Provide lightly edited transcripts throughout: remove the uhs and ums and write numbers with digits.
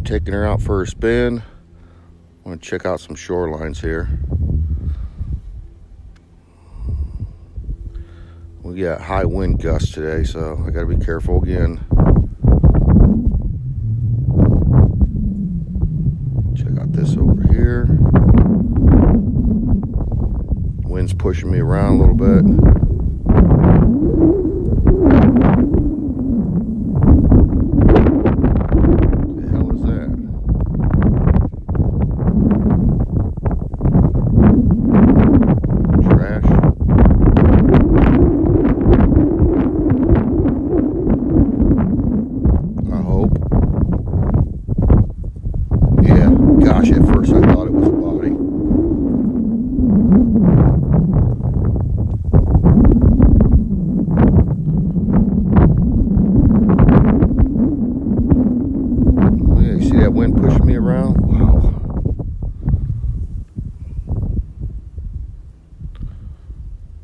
taking her out for a spin. I want to check out some shorelines here. We got high wind gusts today, so I got to be careful again. Check out this over here. Wind's pushing me around a little bit. Gosh, at first I thought it was a body. Oh, yeah, you see that wind pushing me around? Wow.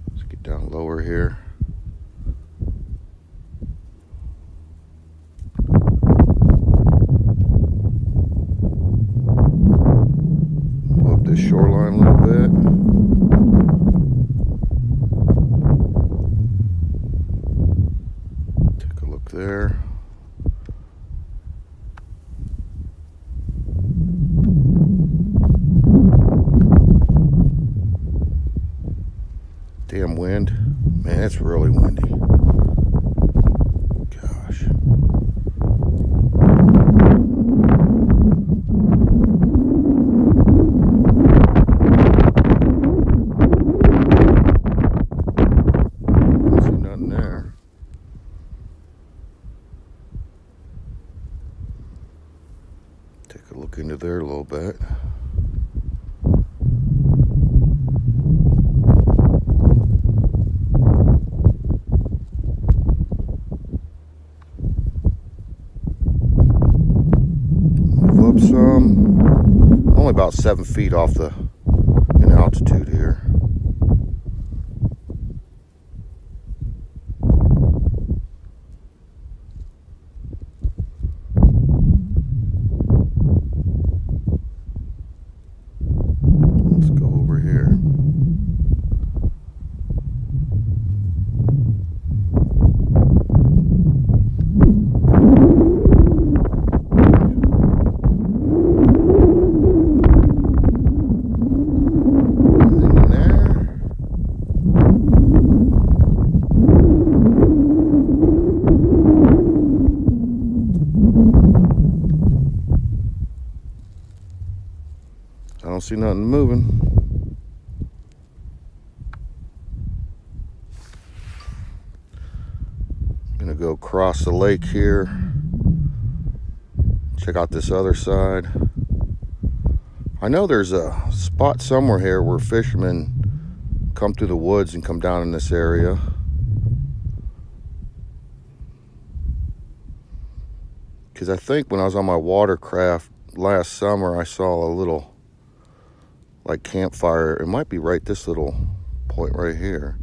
Let's get down lower here. This shoreline a little bit. Take a look there. Damn wind. Man, it's really windy. Gosh. Take a look into there a little bit. Move up some. Only about 7 feet off in altitude here. I don't see nothing moving. I'm gonna go across the lake here. Check out this other side. I know there's a spot somewhere here where fishermen come through the woods and come down in this area. Because I think when I was on my watercraft last summer, I saw a little like campfire. It might be right this little point right here.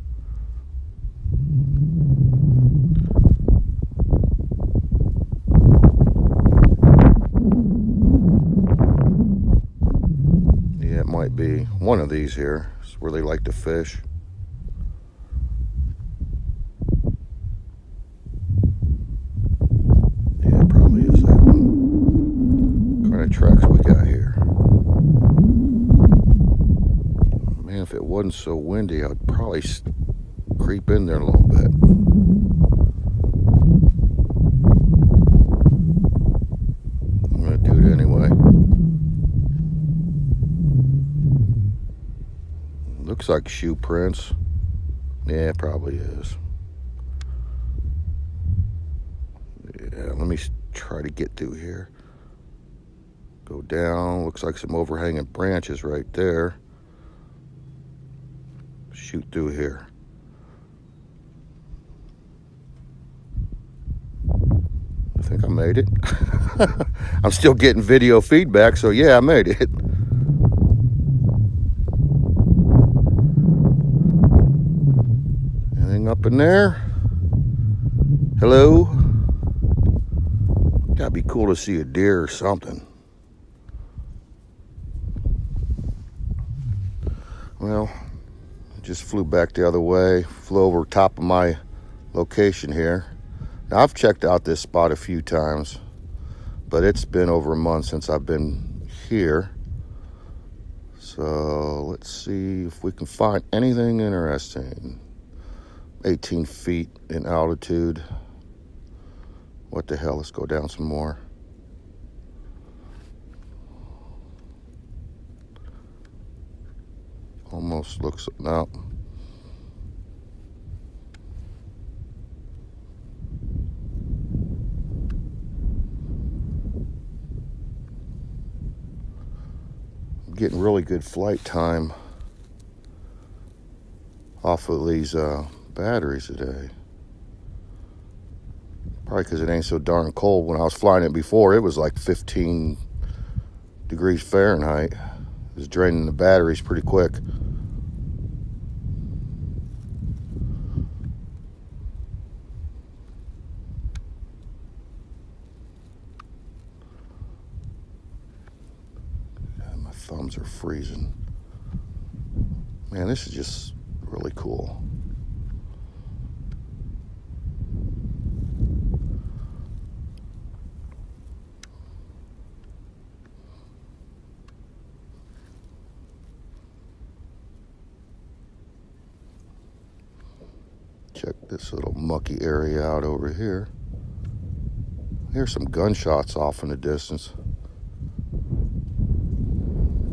Yeah, it might be one of these here. It's where they like to fish. Yeah, it probably is that one. What kind of tracks we got here? Man, if it wasn't so windy, I'd probably creep in there a little bit. I'm gonna do it anyway. Looks like shoe prints. Yeah, it probably is. Yeah, let me try to get through here. Go down. Looks like some overhanging branches right there. Shoot through here. I think I made it. I'm still getting video feedback, so yeah, I made it. Anything up in there? Hello? That'd be cool to see a deer or something. Well, I just flew back the other way, flew over top of my location here. Now, I've checked out this spot a few times, but it's been over a month since I've been here. So let's see if we can find anything interesting. 18 feet in altitude. What the hell? Let's go down some more. Almost looks, no. I'm getting really good flight time off of these batteries today. Probably because it ain't so darn cold. When I was flying it before, it was like 15 degrees Fahrenheit. It was draining the batteries pretty quick. God, my thumbs are freezing. Man, this is just really cool. Check this little mucky area out over here. Here's some gunshots off in the distance.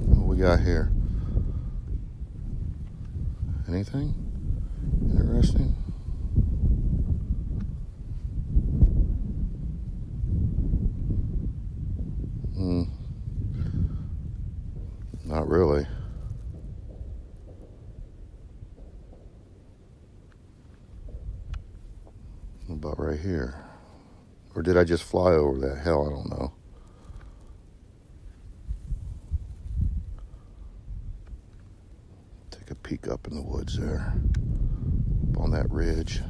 What we got here? Anything interesting? Not really. What about right here? Or did I just fly over that? Hell, I don't know. Take a peek up in the woods there, up on that ridge.